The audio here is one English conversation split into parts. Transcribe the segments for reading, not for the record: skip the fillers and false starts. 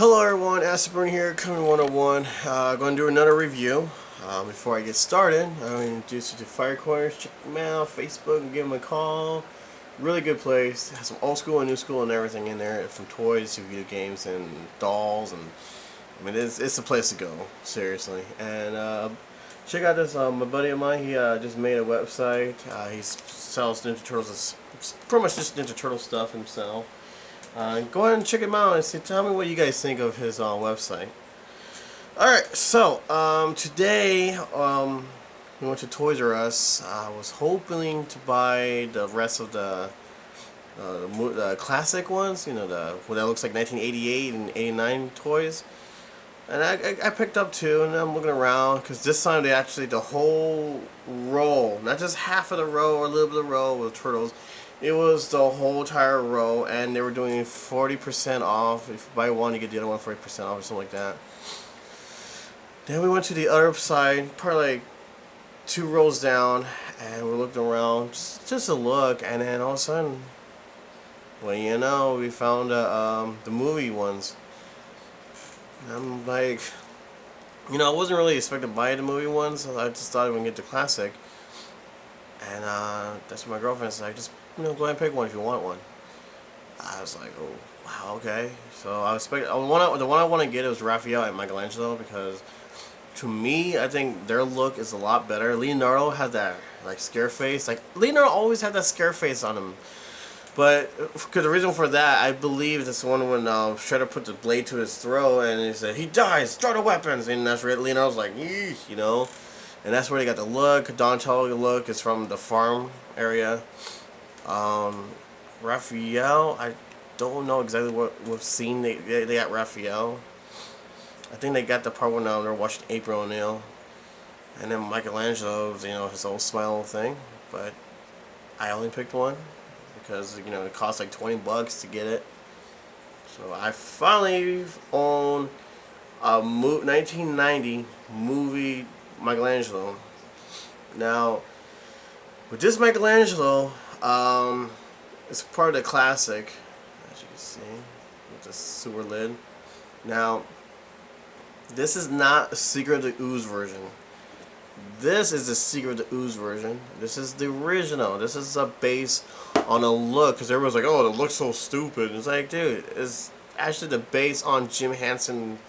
Hello everyone, Asperburn here, Coming 101. Going to do another review. Before I get started, I'm going to introduce you to Fire Corners. Check them out, Facebook, and give them a call. Really good place. Has some old school and new school and everything in there, from toys to video games and dolls. And I mean, it's the place to go, seriously. And check out this. My buddy of mine, he just made a website. He sells Ninja Turtles, pretty much just Ninja Turtle stuff himself. Go ahead and check him out and tell me what you guys think of his website. Alright, so today we went to Toys R Us. I was hoping to buy the rest of the classic ones, you know, what that looks like 1988 and 89 toys. And I picked up two, and I'm looking around because this time they actually, the whole row, not just half of the row or a little bit of the row with Turtles. It was the whole entire row, and they were doing 40% off. If you buy one, you get the other one 40% off or something like that. Then we went to the other side, probably like 2 rows down, and we're looking around, just a look, and then all of a sudden, well, you know, we found the movie ones. And I'm like, you know, I wasn't really expecting to buy the movie ones, so I just thought I would get the classic. And that's what my girlfriend said, just, you know, go ahead and pick one if you want one. I was like, oh, wow, okay. So I expect the one I want to get is Raphael and Michelangelo, because to me, I think their look is a lot better. Leonardo had that like scare face. Like Leonardo always had that scare face on him. But the reason for that, I believe this one when Shredder put the blade to his throat and he said, "He dies, throw the weapons," and that's where Leonardo's like, "Yeesh," you know. And that's where they got the look. Donatello look is from the farm area. Raphael, I don't know exactly what scene they got Raphael. I think they got the part when they're watching April O'Neil. And then Michelangelo's, you know, his old smile thing. But I only picked one because, you know, it cost like $20 to get it. So I finally own a 1990 movie Michelangelo. Now, with this Michelangelo, it's part of the classic, as you can see, with the sewer lid. Now, this is not a Secret of the Ooze version. This is the Secret of the Ooze version. This is the original. This is a base on a look, because everyone's like, oh, it looks so stupid. It's like, dude, it's actually the base on Jim Henson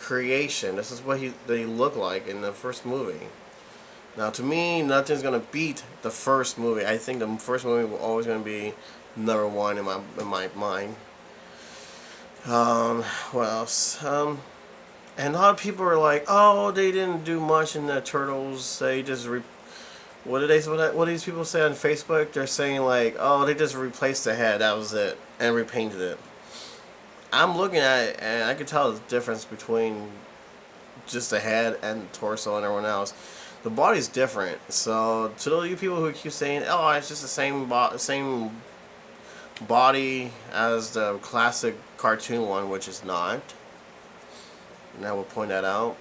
creation. This is what they look like in the first movie. Now, to me, nothing's gonna beat the first movie. I think the first movie will always gonna be number one in my mind. What else? And a lot of people are like, oh, they didn't do much in the Turtles. They just what do these people say on Facebook? They're saying like, oh, they just replaced the head. That was it, and repainted it. I'm looking at it, and I can tell the difference between just the head and the torso and everyone else. The body's different. So to those you people who keep saying, "Oh, it's just the same body as the classic cartoon one," which is not, and I will point that out.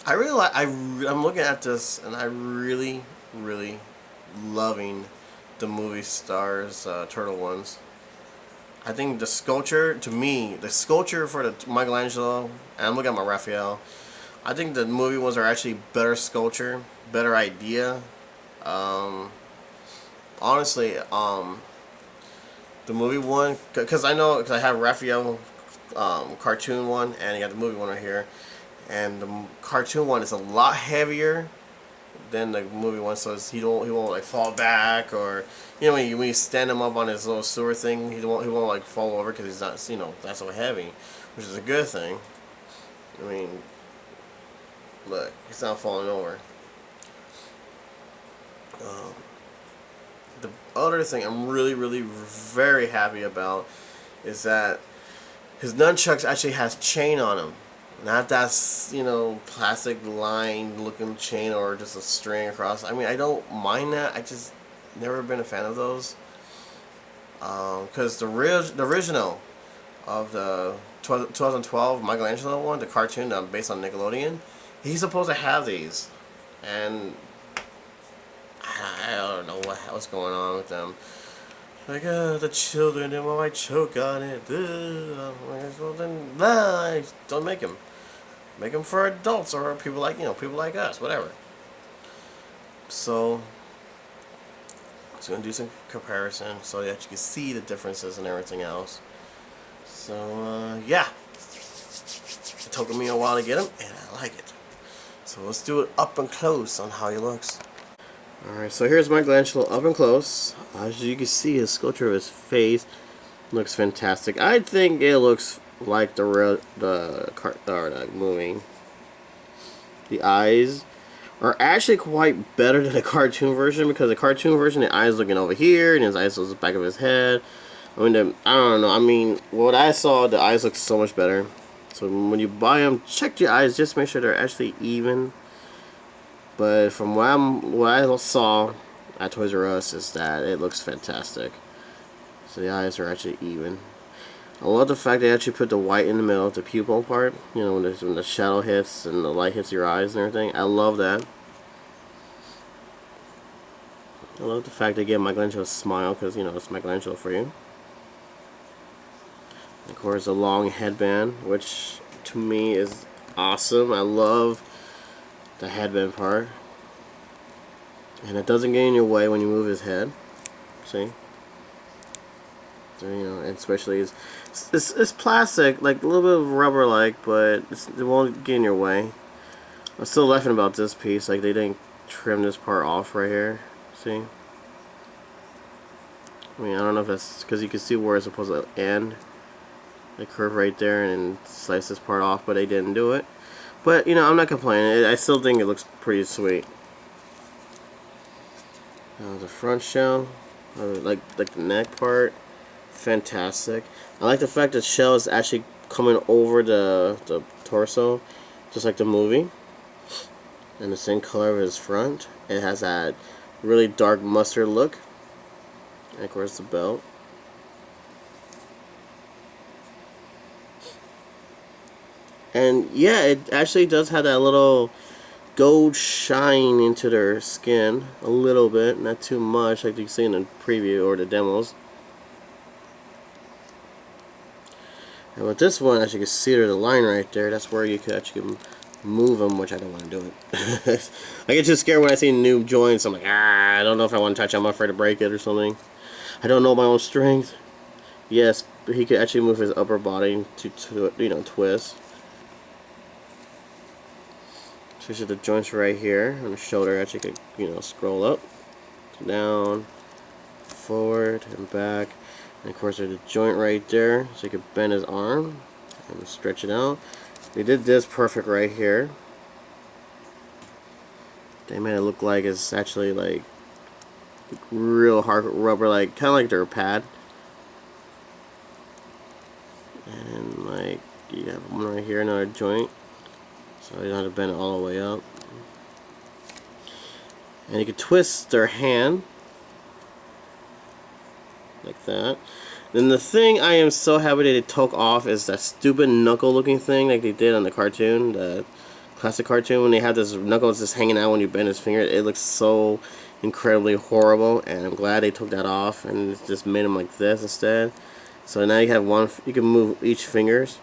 I really like. I'm looking at this, and I really loving the movie stars turtle ones. I think the sculpture, to me, the sculpture for the Michelangelo, and I'm looking at my Raphael, I think the movie ones are actually better sculpture, better idea. Honestly, the movie one, because I know, because I have Raphael cartoon one, and you got the movie one right here, and the cartoon one is a lot heavier than the movie one, so he won't like fall back, or you know when you stand him up on his little sewer thing, he won't like fall over because he's not, you know, that's so heavy, which is a good thing. I mean, look, he's not falling over. The other thing I'm really very happy about is that his nunchucks actually has chain on them. Not that, you know, plastic line looking chain or just a string across. I mean, I don't mind that. I just never been a fan of those. Because the original of the 2012 Michelangelo one, the cartoon based on Nickelodeon, he's supposed to have these. And I don't know what's going on with them. Like, the children, they might choke on it. Well, then, nah, don't make them. Make them for adults or people like, people like us, whatever. So, I was going to do some comparison so that you can see the differences and everything else. So, yeah. It took me a while to get him, and I like it. So let's do it up and close on how he looks. Alright, so here's Michelangelo up and close. As you can see, his sculpture of his face looks fantastic. I think it looks like the movie. The eyes are actually quite better than the cartoon version, because the cartoon version, the eyes looking over here, and his eyes was the back of his head. I mean, I don't know. I mean, what I saw, the eyes look so much better. So when you buy them, check your eyes, just make sure they're actually even. But from what I saw at Toys R Us is that it looks fantastic. So the eyes are actually even. I love the fact they actually put the white in the middle of the pupil part. You know, when the shadow hits and the light hits your eyes and everything. I love that. I love the fact they give Michelangelo a smile, because, it's Michelangelo for you. Of course, a long headband, which to me is awesome. I love the headband part, and it doesn't get in your way when you move his head. See, so, and especially it's plastic, like a little bit of rubber, like, but it won't get in your way. I'm still laughing about this piece, like they didn't trim this part off right here. See, I mean, I don't know if that's because you can see where it's supposed to end. The curve right there, and slice this part off, but they didn't do it. But, I'm not complaining. I still think it looks pretty sweet. The front shell, like the neck part, fantastic. I like the fact that the shell is actually coming over the torso, just like the movie. And the same color of his front. It has that really dark mustard look. And of course the belt. And yeah, it actually does have that little gold shine into their skin a little bit, not too much like you see in the preview or the demos. And with this one, as you can see, there's a line right there. That's where you could actually move them, which I don't want to do it. I get too scared when I see new joints. I'm like, I don't know if I want to touch it. I'm afraid to break it or something. I don't know my own strength. Yes, but he could actually move his upper body to twist. These are the joints right here on the shoulder. Actually could, scroll up, down, forward, and back. And of course there's a joint right there, so you could bend his arm and stretch it out. They did this perfect right here. They made it look like it's actually like real hard rubber, like kind of like their pad. And like you have one right here, another joint. So you don't have to bend it all the way up. And you can twist their hand like that. Then the thing I am so happy that they took off is that stupid knuckle looking thing like they did on the cartoon, the classic cartoon, when they have this knuckles just hanging out when you bend his finger. It looks so incredibly horrible, and I'm glad they took that off and just made them like this instead. So now you have one, you can move each fingers.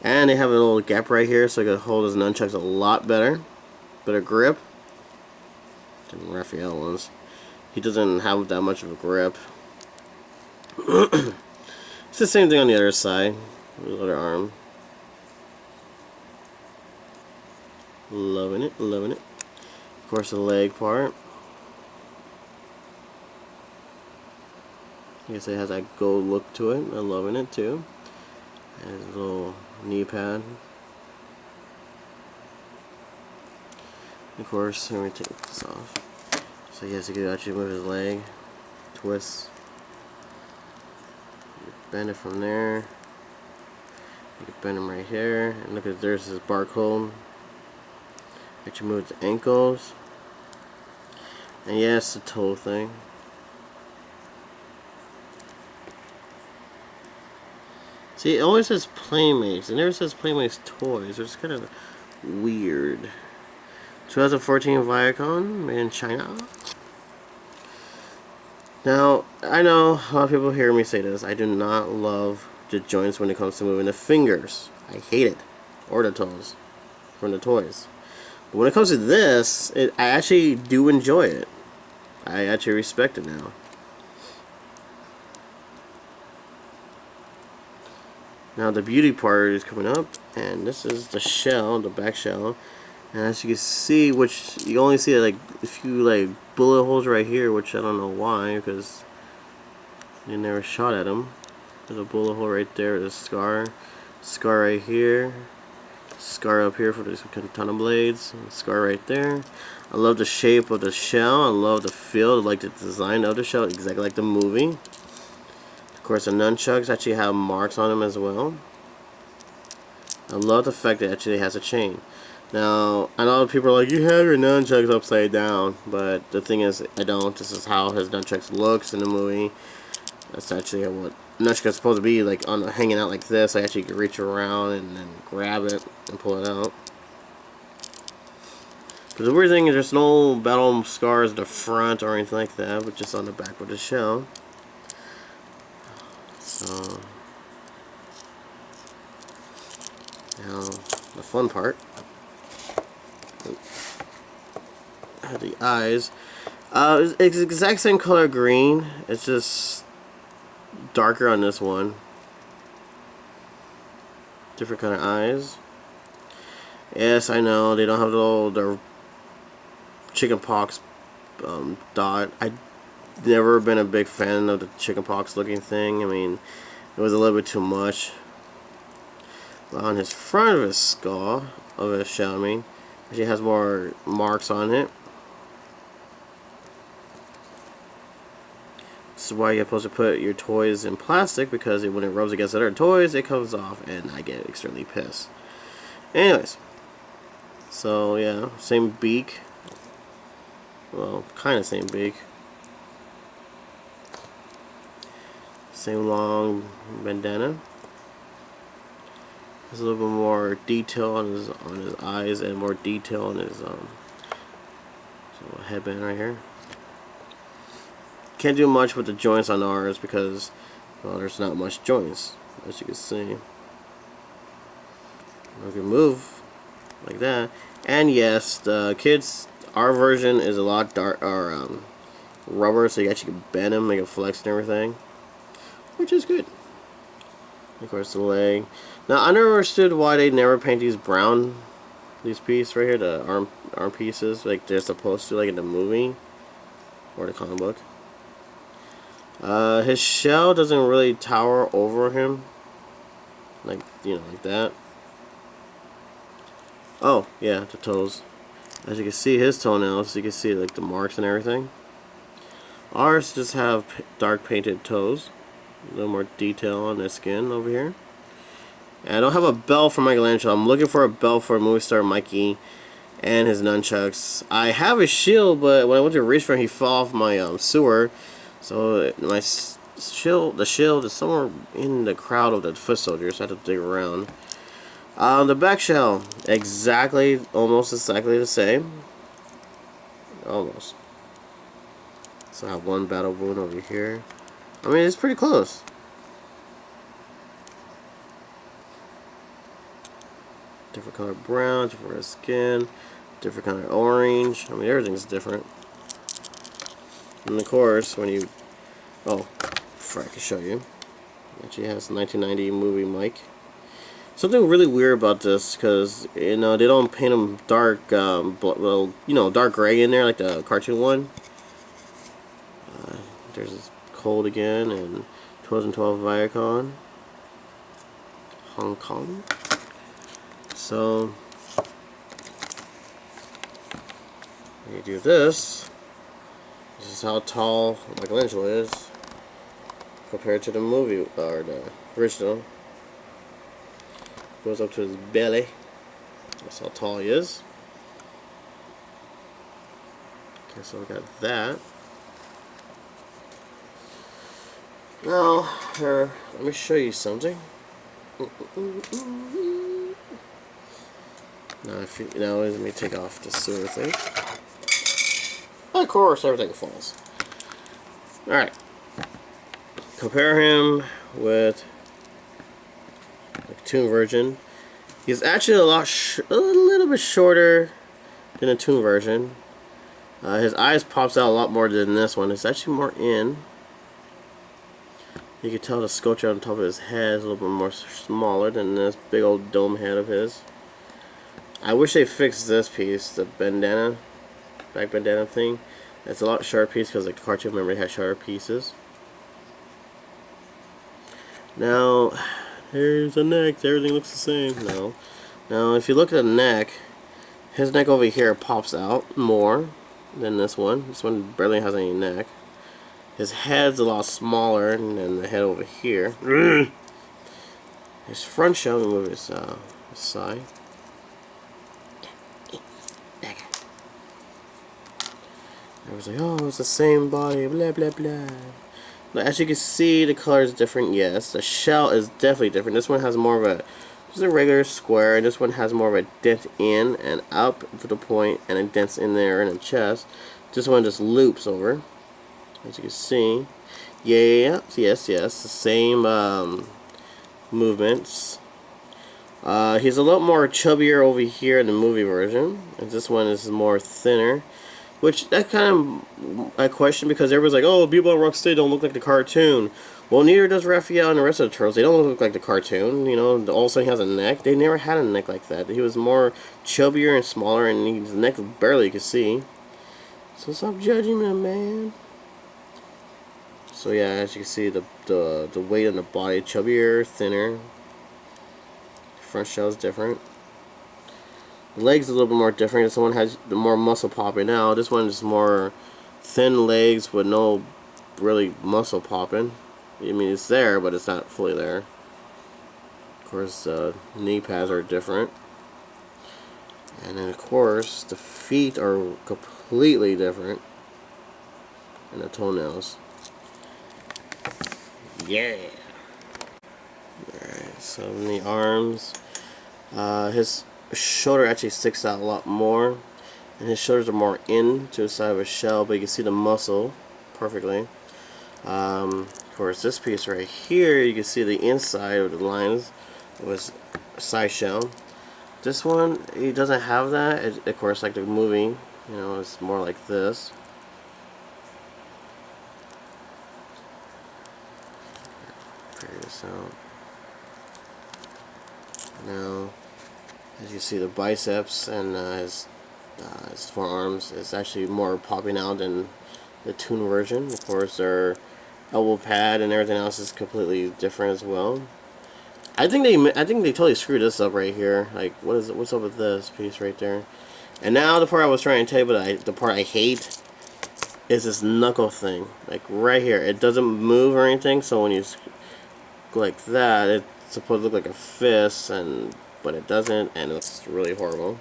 And they have a little gap right here, so you can hold his nunchucks a lot better. Better grip than Raphael ones. He doesn't have that much of a grip. It's the same thing on the other side. The other arm. Loving it, loving it. Of course, the leg part. I guess it has that gold look to it. I'm loving it too. And a little knee pad. Of course, let me take this off. So yes, you can actually move his leg, twist, bend it from there. You can bend him right here, and look at there's his barcode. Actually move the ankles, and yes, the toe thing. See, it always says Playmates. It never says Playmates Toys, which is kind of weird. 2014 Viacom, made in China. Now, I know a lot of people hear me say this. I do not love the joints when it comes to moving the fingers. I hate it. Or the toes. From the toys. But when it comes to this, I actually do enjoy it. I actually respect it now. Now the beauty part is coming up, and this is the shell, the back shell. And as you can see, which you only see like a few like bullet holes right here, which I don't know why, because you never shot at them. There's a bullet hole right there, there's a scar right here, scar up here for the katana blades, scar right there. I love the shape of the shell. I love the feel, I like the design of the shell, exactly like the movie. Of course, the nunchucks actually have marks on them as well. I love the fact that it actually has a chain. Now, I know people are like, you have your nunchucks upside down, but the thing is, I don't. This is how his nunchucks looks in the movie. That's actually what nunchucks are supposed to be, like hanging out like this. I actually can reach around and then grab it and pull it out. But the weird thing is there's no battle scars in the front or anything like that, but just on the back with the shell. So, now the fun part. The eyes. It's the exact same color green. It's just darker on this one. Different kind of eyes. Yes, I know they don't have the chicken pox dot. I've never been a big fan of the chicken pox looking thing. I mean, it was a little bit too much. On his front of his skull, of his shell, I mean, he has more marks on it. This is why you're supposed to put your toys in plastic, because when it rubs against other toys, it comes off, and I get extremely pissed. Anyways, so yeah, same beak. Well, kind of same beak. Same long bandana. There's a little bit more detail on his eyes, and more detail on his headband right here. Can't do much with the joints on ours because, well, there's not much joints, as you can see. We can move like that, and yes, the kids, our version is a lot dark, or rubber, so you actually can bend them, make it flex and everything, which is good. Of course, the leg. Now, I never understood why they never paint these brown, these pieces right here, the arm pieces, like they're supposed to, like in the movie or the comic book. His shell doesn't really tower over him, like, you know, like that. Oh, yeah, the toes. As you can see, his toenails, you can see like the marks and everything. Ours just have dark painted toes. A little more detail on their skin over here. And I don't have a belt for Michelangelo. I'm looking for a belt for movie star Mikey and his nunchucks. I have a shield, but when I went to reach for him, he fell off my sewer. So my shield, the shield is somewhere in the crowd of the foot soldiers. So I had to dig around. The back shell, almost exactly the same. Almost. So I have one battle wound over here. I mean, it's pretty close. Different color brown, different skin, different color orange. I mean, everything's different. And of course, when you... Oh, I can show you. Actually has a 1990 movie mic. Something really weird about this, because, you know, they don't paint them dark, well, you know, dark gray in there like the cartoon one. There's Cold again, and 2012 Viacom, Hong Kong. So, when you do this is how tall Michelangelo is compared to the movie, or the original. Goes up to his belly. That's how tall he is. Okay, so we got that. Now, here, let me show you something. Now, let me take off the sewer thing. Of course, everything falls. Alright. Compare him with the cartoon version. He's actually a little bit shorter than the cartoon version. His eyes pops out a lot more than this one. It's actually more in. You can tell the sculpture on top of his head is a little bit more smaller than this big old dome head of his. I wish they fixed this piece, the bandana, back bandana thing. It's a lot shorter piece because the cartoon memory has shorter pieces. Now, here's the neck. Everything looks the same. No. Now, if you look at the neck, his neck over here pops out more than this one. This one barely has any neck. His head's a lot smaller than the head over here. His front shell, let me move his side. I was like, oh, it's the same body, blah blah blah. But as you can see, the color is different. Yes, the shell is definitely different. This one has more of a just a regular square, and this one has more of a dent in and up to the point, and it dents in there in the chest. This one just loops over, as you can see. Yeah, yes, the same movements. He's a lot more chubbier over here in the movie version, and this one is more thinner. Which, that kind of I question, because everybody's like, oh, Bebop and Rocksteady don't look like the cartoon. Well, neither does Raphael and the rest of the turtles. They don't look like the cartoon. You know, all of a sudden he has a neck. They never had a neck like that. He was more chubbier and smaller, and his neck barely you could see. So stop judging him, man. So yeah, as you can see, the weight on the body, chubbier, thinner. Front shell is different. The legs a little bit more different. This one has the more muscle popping out. This one is more thin legs with no really muscle popping. I mean, it's there, but it's not fully there. Of course, the knee pads are different. And then, of course, the feet are completely different. And the toenails. Yeah! Alright, so in the arms, his shoulder actually sticks out a lot more, and his shoulders are more in to the side of his shell, but you can see the muscle perfectly. Of course, this piece right here, you can see the inside of the lines of his side shell. This one, he doesn't have that. Of course, like the movie, you know, it's more like this. Figure this out. Now, as you see, the biceps and his forearms is actually more popping out than the toon version. Of course, their elbow pad and everything else is completely different as well. I think they totally screwed this up right here. Like, what's up with this piece right there? And now the part I was trying to tell you, but the part I hate is this knuckle thing. Like right here, it doesn't move or anything. So when you go like that, it's supposed to look like a fist, but it doesn't, and it's really horrible.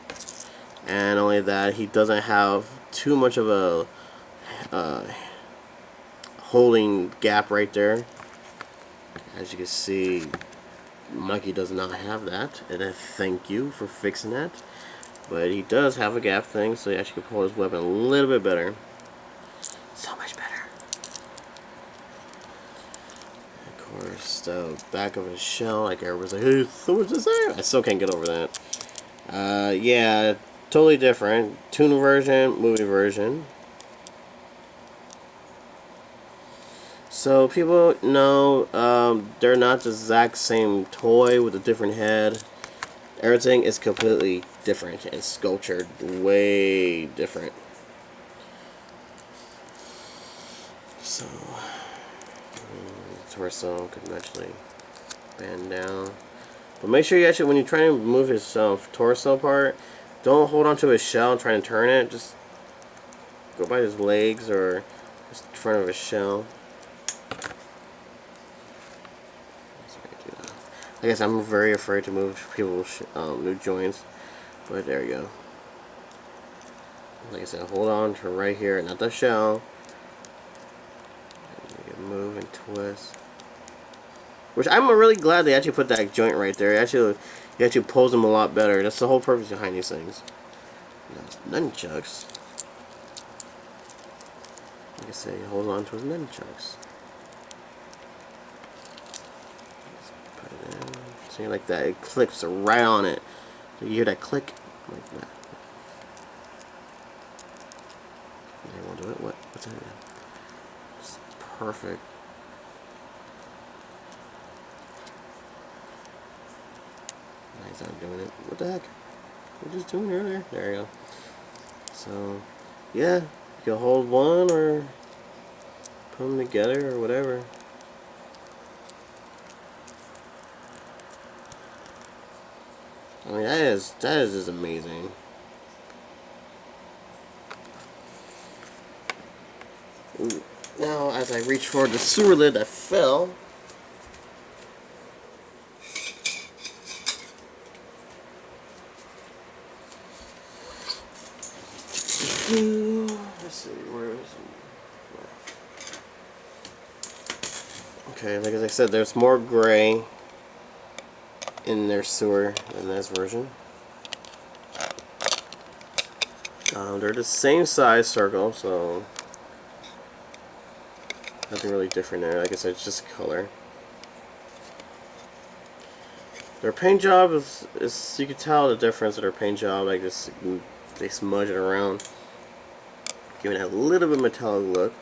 And only that, he doesn't have too much of a holding gap right there. As you can see, Mikey does not have that, and I thank you for fixing that. But he does have a gap thing, so he actually can pull his weapon a little bit better. So much better. Of course, the back of his shell, like everybody's like, hey, so much the same. I still can't get over that. Yeah, totally different. Toon version, movie version. So people know they're not the exact same toy with a different head. Everything is completely different and sculptured way different. So torso could actually bend down, but make sure you actually, when you try to move his torso part, don't hold on to his shell and try and turn it. Just go by his legs or just in front of his shell. I guess I'm very afraid to move people's new joints, but there you go. Like I said, hold on to right here, not the shell. And you can move and twist. Which I'm really glad they actually put that joint right there. You actually pose them a lot better. That's the whole purpose behind these things. Nunchucks. like I say, it holds on to his nunchucks. Put it in. See, like that, it clicks right on it. Do you hear that click? Like that. You won't do it? What's in it? It's perfect. He's not doing it. What the heck? We're just doing it earlier. There you go. So, yeah, you can hold one or put them together or whatever. I mean, that is just amazing. Now, as I reach for the sewer lid that fell. Let's see, where is it? Okay, like as I said, there's more gray in their sewer than this version. They're the same size circle, so nothing really different there. Like I said, it's just color. Their paint job is you can tell the difference of their paint job. Like this, they smudge it around, giving it a little bit metallic look.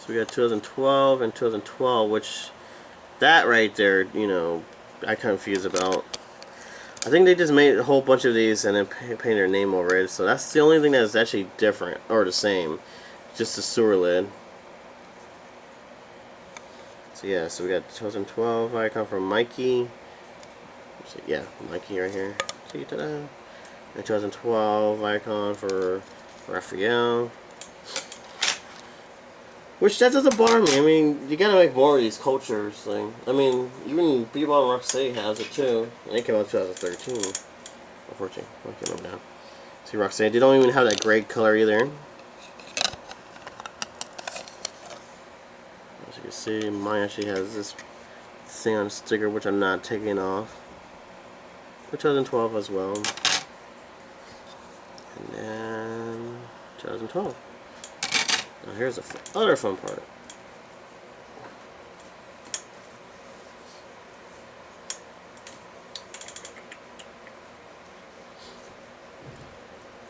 So we got 2012 and 2012, which that right there, you know, I confused about. I think they just made a whole bunch of these and then painted their name over it. So that's the only thing that's actually different or the same, just the sewer lid. So yeah, so we got 2012 icon from Mikey. So yeah, Mikey right here. See ta-da. And 2012 icon for Raphael. Which that doesn't bother me. I mean, you gotta make more of these cultures thing. I mean, even Bebop and Rocksteady has it too. And it came out in 2013. Unfortunately, I can't remember now. See, Rocksteady, they don't even have that gray color either. As you can see, mine actually has this thing on sticker, which I'm not taking off. 2012 as well. And then 2012. Now here's the other fun part.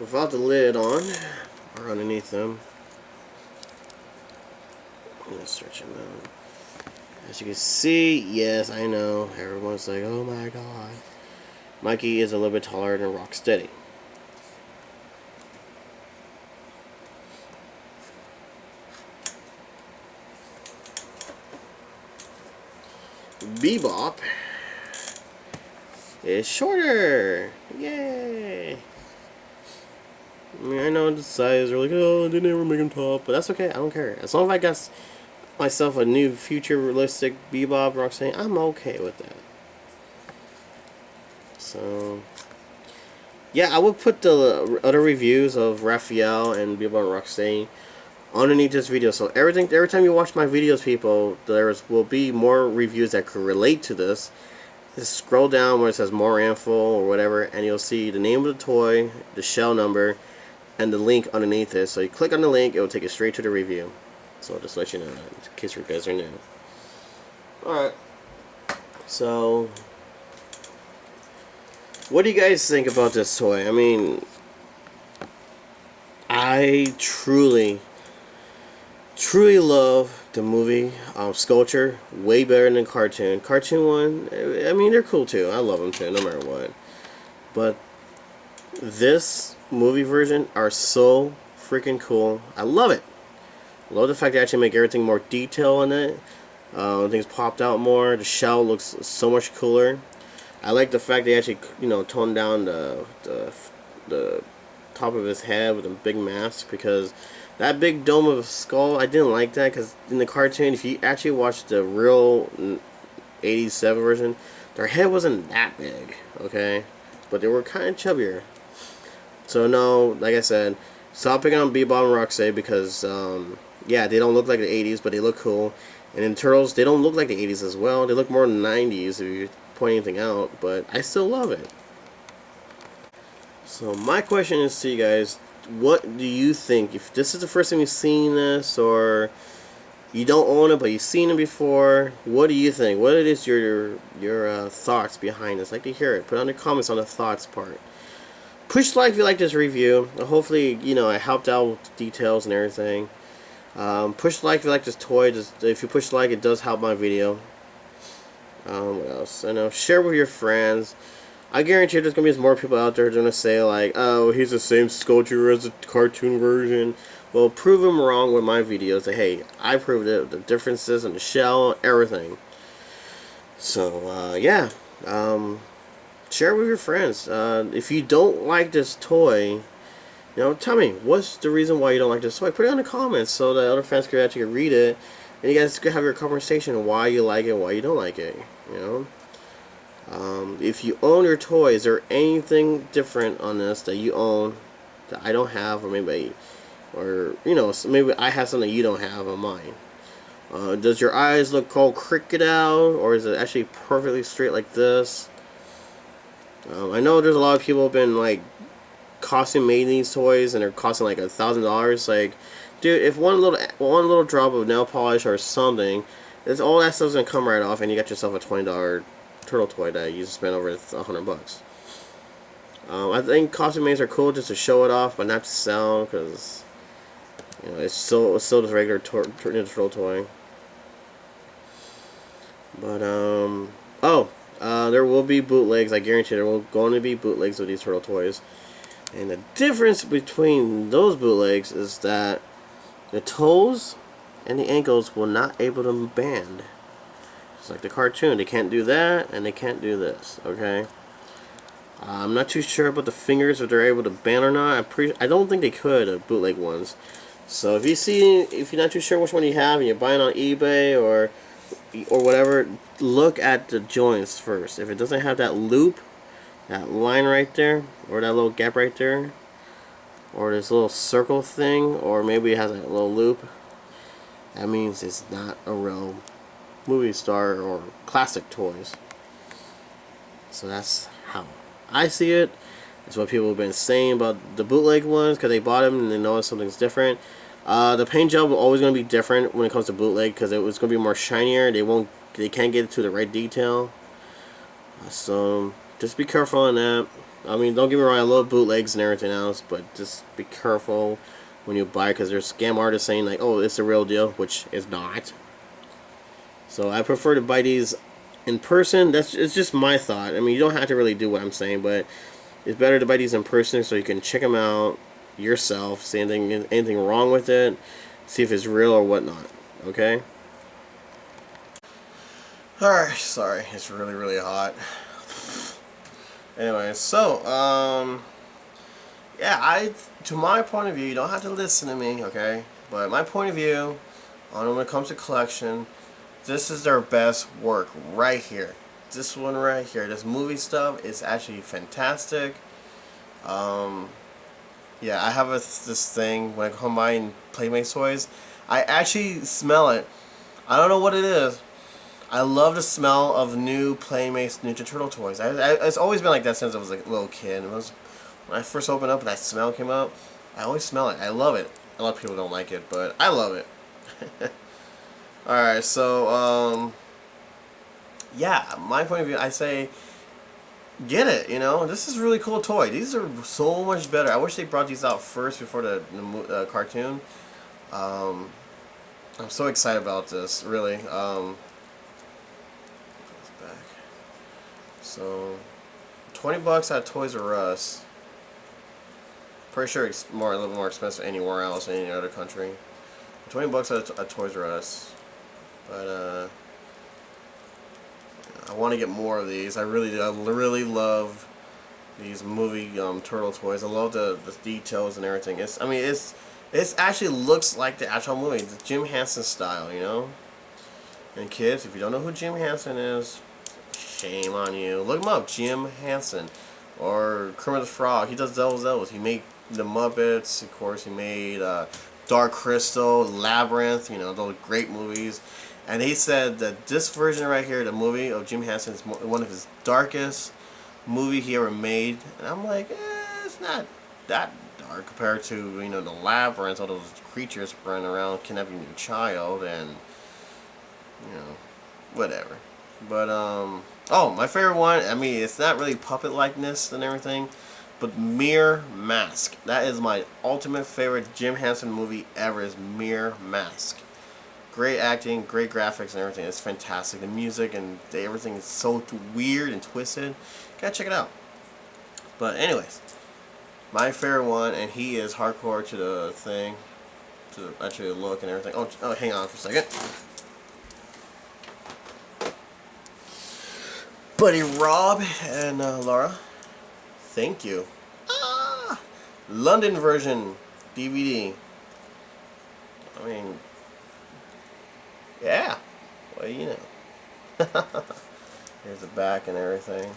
Without the lid on, or underneath them, I'm gonna stretch them out. As you can see, yes, I know, everyone's like, oh my god. Mikey is a little bit taller than Rocksteady. Bebop is shorter. Yay! I mean, I know the size are like, oh, they never make him tall, but that's okay. I don't care. As long as I got myself a new future realistic Bebop Rocksteady, I'm okay with that. So, yeah, I would put the other reviews of Raphael and Bebop Rocksteady underneath this video. So every time you watch my videos, people, there will be more reviews that could relate to this. Just scroll down where it says more info or whatever, and you'll see the name of the toy, the shell number, and the link underneath it. So you click on the link, it will take you straight to the review. So I'll just let you know that, in case you guys are new. Alright. So, what do you guys think about this toy? I mean, I truly love the movie Sculpture way better than the cartoon. Cartoon one, I mean, they're cool too. I love them too, no matter what. But this movie version are so freaking cool. I love it. Love the fact they actually make everything more detail in it. Things popped out more. The shell looks so much cooler. I like the fact they actually, you know, toned down the top of his head with a big mask, because that big dome of a skull, I didn't like that, because in the cartoon, if you actually watch the real 87 version, their head wasn't that big, okay? But they were kind of chubbier. So no, like I said, stop picking on Bebop and Rocksteady because, yeah, they don't look like the 80s, but they look cool. And in Turtles, they don't look like the 80s as well. They look more 90s if you point anything out, but I still love it. So my question is to you guys, what do you think? If this is the first time you've seen this, or you don't own it but you've seen it before, what do you think? What it is your thoughts behind this? I'd like to hear it. Put on the comments on the thoughts part. Push like if you like this review. Hopefully, I helped out with details and everything. Push like if you like this toy. Just, if you push like, it does help my video. What else? I know. Share with your friends. I guarantee there's gonna be more people out there gonna say like, "Oh, he's the same sculpture as the cartoon version." Well, prove them wrong with my videos. Say, hey, I proved it. The differences in the shell, everything. So yeah. Share it with your friends. If you don't like this toy, tell me what's the reason why you don't like this toy. Put it in the comments so that other fans can actually read it, and you guys can have your conversation on why you like it, why you don't like it. If you own your toy, is there anything different on this that you own that I don't have, or maybe I have something you don't have on mine? Does your eyes look all crooked out, or is it actually perfectly straight like this? I know there's a lot of people have been like custom made these toys, and they're costing like $1,000. Like, dude, if one little drop of nail polish or something, it's all that stuff's gonna come right off, and you got yourself a $20 turtle toy that you spent over $100. I think custom mades are cool just to show it off, but not to sell, because it's still just a regular Ninja Turtle toy. But there will be bootlegs. I guarantee there will going to be bootlegs of these turtle toys. And the difference between those bootlegs is that the toes and the ankles will not able to bend. It's like the cartoon. They can't do that, and they can't do this. Okay. I'm not too sure about the fingers, if they're able to bend or not. I don't think they could, bootleg ones. So if you're not too sure which one you have, and you're buying on eBay or whatever, look at the joints first. If it doesn't have that loop, that line right there, or that little gap right there, or this little circle thing, or maybe it has a little loop, that means it's not a real movie star or classic toys. So that's how I see it. That's what people have been saying about the bootleg ones, because they bought them and they know something's different. The paint job will always going to be different when it comes to bootleg, because it was going to be more shinier. They can't get it to the right detail. So just be careful on that. I mean, don't get me wrong, I love bootlegs and everything else, but just be careful when you buy, because there's scam artists saying like, oh, it's the real deal, which is not. So I prefer to buy these in person. It's just my thought. I mean, you don't have to really do what I'm saying, but it's better to buy these in person so you can check them out yourself, see anything wrong with it, see if it's real or whatnot. Okay? Alright, sorry, it's really hot. Anyway, so yeah, to my point of view, you don't have to listen to me, okay? But my point of view on when it comes to collection, this is their best work right here. This one right here, this movie stuff is actually fantastic. Yeah, I have this thing when I combine Playmates toys. I actually smell it. I don't know what it is. I love the smell of new Playmates Ninja Turtle toys. It's always been like that since I was like a little kid. When I first opened up and that smell came out, I always smell it. I love it. A lot of people don't like it, but I love it. Alright, so, yeah, my point of view, I say, get it, this is a really cool toy. These are so much better. I wish they brought these out first before the cartoon. I'm so excited about this, really. So, $20 at Toys R Us. Pretty sure it's a little more expensive anywhere else in any other country. $20 at Toys R Us. But I want to get more of these. I really do. I really love these movie turtle toys. I love the details and everything. It's actually looks like the actual movie, the Jim Henson style, And kids, if you don't know who Jim Henson is, shame on you. Look him up, Jim Henson, or Kermit the Frog. He does those. He made the Muppets, of course. He made Dark Crystal, Labyrinth. Those great movies. And he said that this version right here, the movie of Jim Henson, is one of his darkest movie he ever made. And I'm like, it's not that dark. are compared to, you know, the labyrinth, all those creatures running around kidnapping your child, and you know, whatever. But oh, my favorite one. I mean, it's not really puppet likeness and everything, but Mere Mask. That is my ultimate favorite Jim Henson movie ever. Is Mere Mask. Great acting, great graphics, and everything. It's fantastic. The music and everything is so weird and twisted. Gotta check it out. But anyways, my favorite one, and he is hardcore to the thing, to the, actually the look and everything. Oh, hang on for a second. Buddy Rob and Laura, thank you. Ah, London version DVD. I mean, yeah. Well, you know. Here's the back and everything.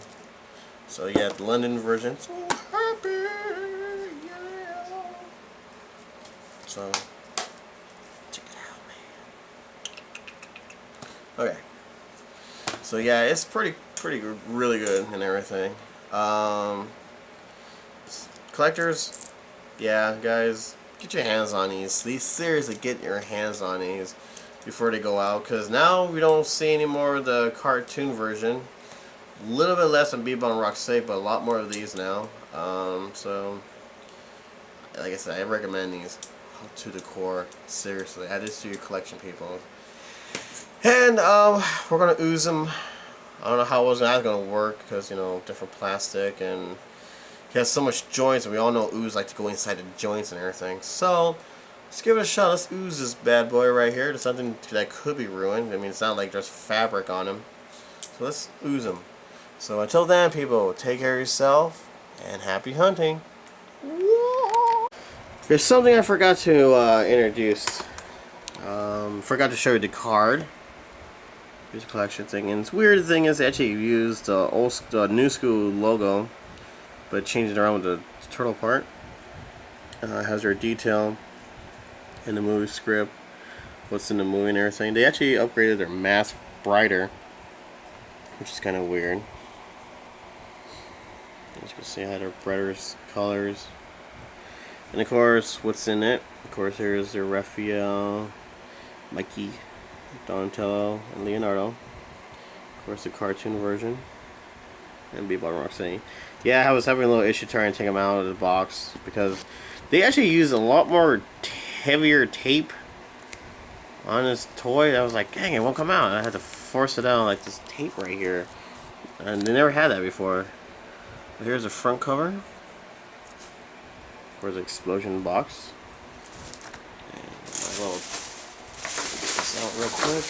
So yeah, the London version. So happy, yeah. So check it out, man. Okay. So yeah, it's pretty really good and everything. Collectors, yeah, guys, get your hands on these. These seriously, get your hands on these before they go out, because now we don't see any more of the cartoon version. A little bit less than Bebop and Rocksteady, but a lot more of these now. So like I said, I recommend these to the core. Seriously, add this to your collection, people. And we're gonna ooze them. I don't know how that's gonna work, because you know, different plastic, and he has so much joints, and we all know ooze like to go inside the joints and everything. So let's give it a shot. Let's ooze this bad boy right here. There's something that could be ruined. I mean, it's not like there's fabric on him. So let's ooze him. So until then, people, take care of yourself, and happy hunting. There's something I forgot to introduce. Forgot to show you the card. Here's a collection thing, and the weird thing is they actually used the new school logo, but changed it around with the turtle part. It has their detail in the movie script, what's in the movie and everything. They actually upgraded their mask brighter, which is kind of weird. As you can see, I had their brighter colors. And of course, what's in it? Of course, here's their Raphael, Mikey, Donatello, and Leonardo. Of course, the cartoon version. And Bebop and Rocksteady. Yeah, I was having a little issue trying to take them out of the box, because they actually use a lot more heavier tape on this toy. I was like, dang, it won't come out. I had to force it out, like this tape right here. And they never had that before. But here's the front cover. Where's the explosion box? And my little, get this out real quick.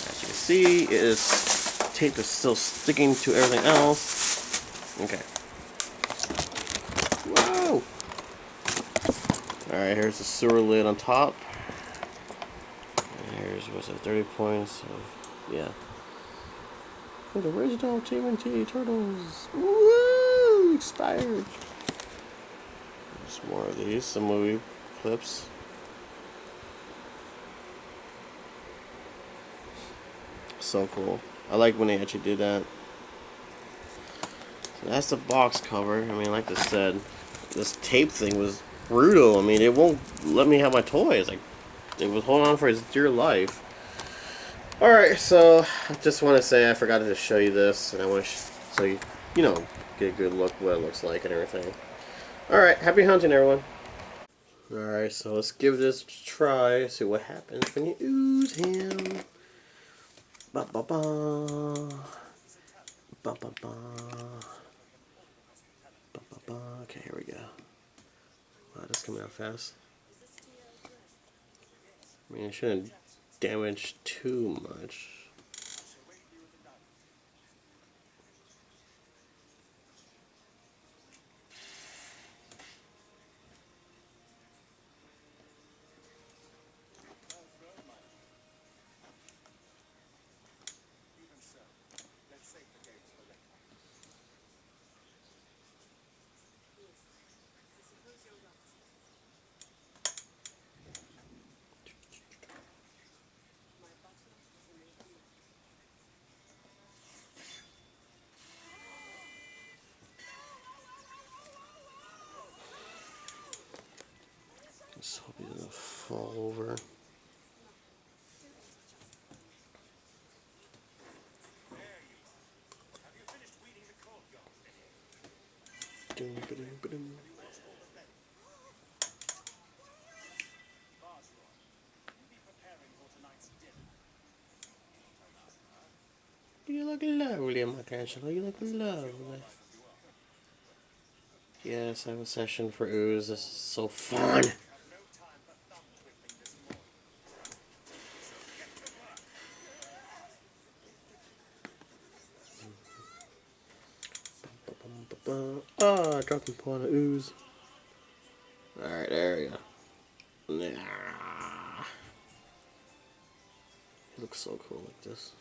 As you can see, it is tape is still sticking to everything else. Okay. Whoa! Alright, here's the sewer lid on top. And here's what's it, 30 points of, yeah. For the original TMNT Turtles. Woo! Expired. There's more of these, some movie clips. So cool. I like when they actually did that. So that's the box cover. I mean, like I said, this tape thing was brutal. I mean, it won't let me have my toys. Like, it was holding on for its dear life. Alright, so I just want to say I forgot to show you this, and I want to so you know, get a good look what it looks like and everything. Alright, happy hunting, everyone. Alright, so let's give this a try, see what happens when you ooze him. Ba ba ba. Ba ba ba. Ba ba ba. Okay, here we go. Wow, that's coming out fast. I mean, it shouldn't damage too much. all over. You look lovely, Michelangelo. You look lovely. Yes, I have a session for ooze. This is so fun. Ah, I dropped the point of ooze. Alright, there we go. Nah. It looks so cool like this.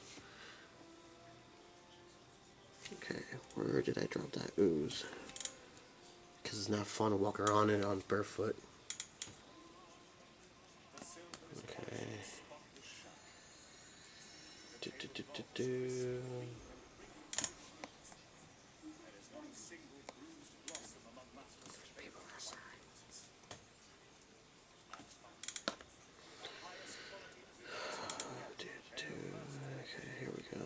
Okay, where did I drop that ooze? Because it's not fun to walk around in it on barefoot. Okay. Do. Okay, here we go.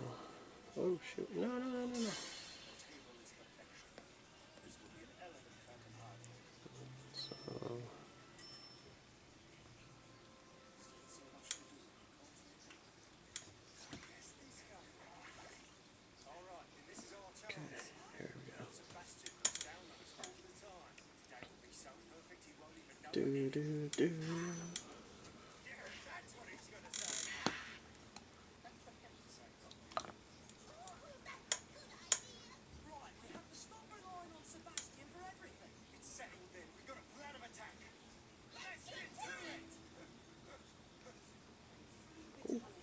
Oh shoot! No, no, no, no, no. So. Okay, here we go. Do.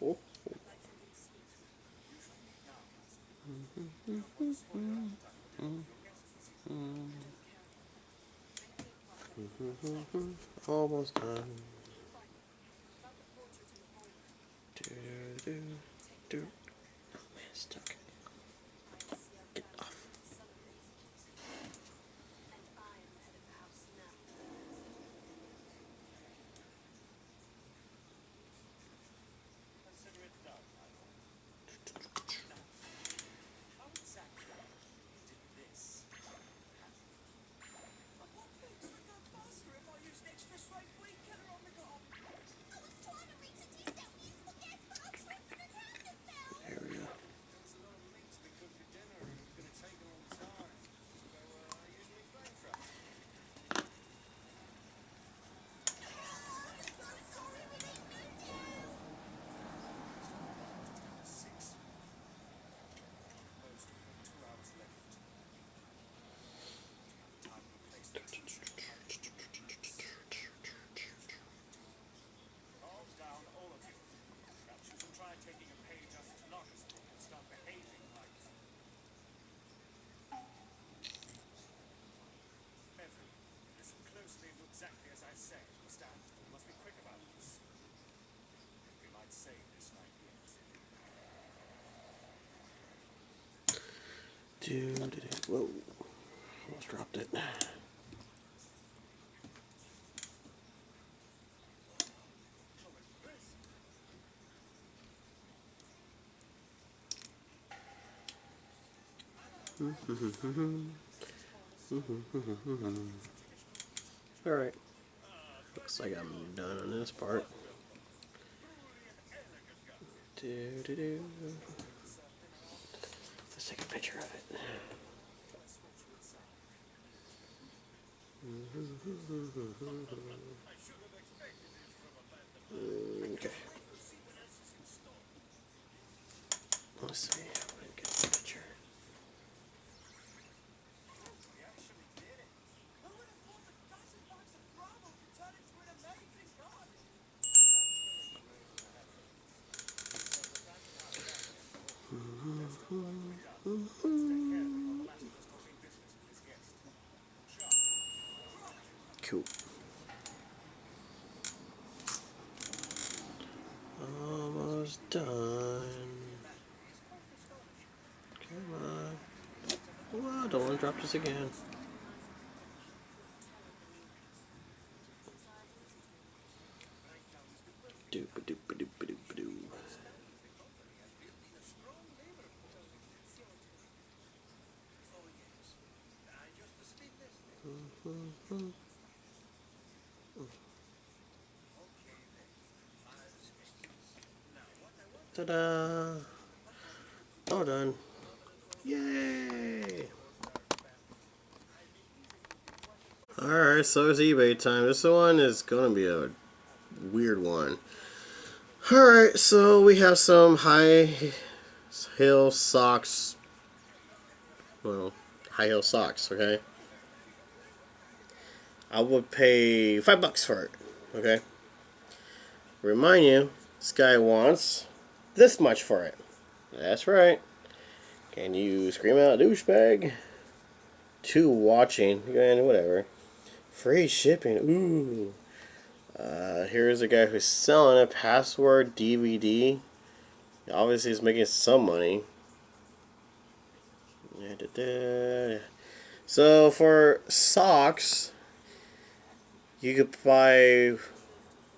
Oh. Almost done. Do. Oh man, it's stuck. Get off. There we go. Whoa. Almost dropped it. Alright. Looks like I'm done on this part. Let's take a picture of it. Okay. Let's see. I'm gonna get the picture. Cool. Almost done. Come on. Oh, don't want to drop this again. Doop-a-doop-a-doop-a-doop-a-doo. Ta-da! All done. Yay! Alright, so it's eBay time. This one is gonna be a weird one. Alright, so we have some high heel socks. Well, high heel socks, okay? I would pay $5 for it, okay? Remind you, this guy wants this much for it. That's right. Can you scream out douchebag? Two watching, and whatever. Free shipping, ooh. Here's a guy who's selling a password DVD. Obviously, he's making some money. So for socks, you could buy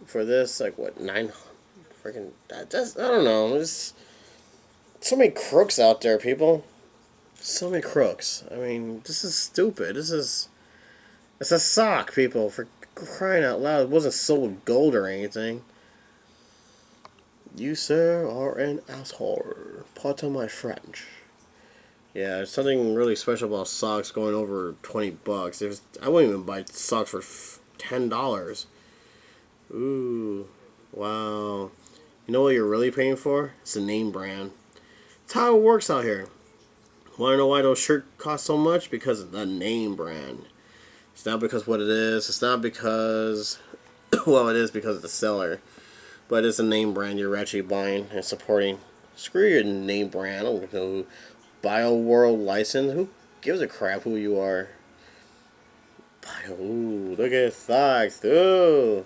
for this like what 9 freaking. That's I don't know. There's so many crooks out there, people. So many crooks. I mean, this is stupid. It's a sock, people. For crying out loud, it wasn't sold with gold or anything. You, sir, are an asshole. Pardon my French. Yeah, there's something really special about socks going over $20. I wouldn't even buy socks for $10. Ooh, wow. You know what you're really paying for? It's a name brand. It's how it works out here. Want to know why those shirts cost so much? Because of the name brand. It's not because what it is. It's not because, well, it is because of the seller. But it's a name brand you're actually buying and supporting. Screw your name brand. I don't know. BioWorld license. Who gives a crap who you are? Look at socks. Ooh.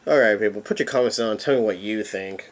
Alright, people. Put your comments down and tell me what you think.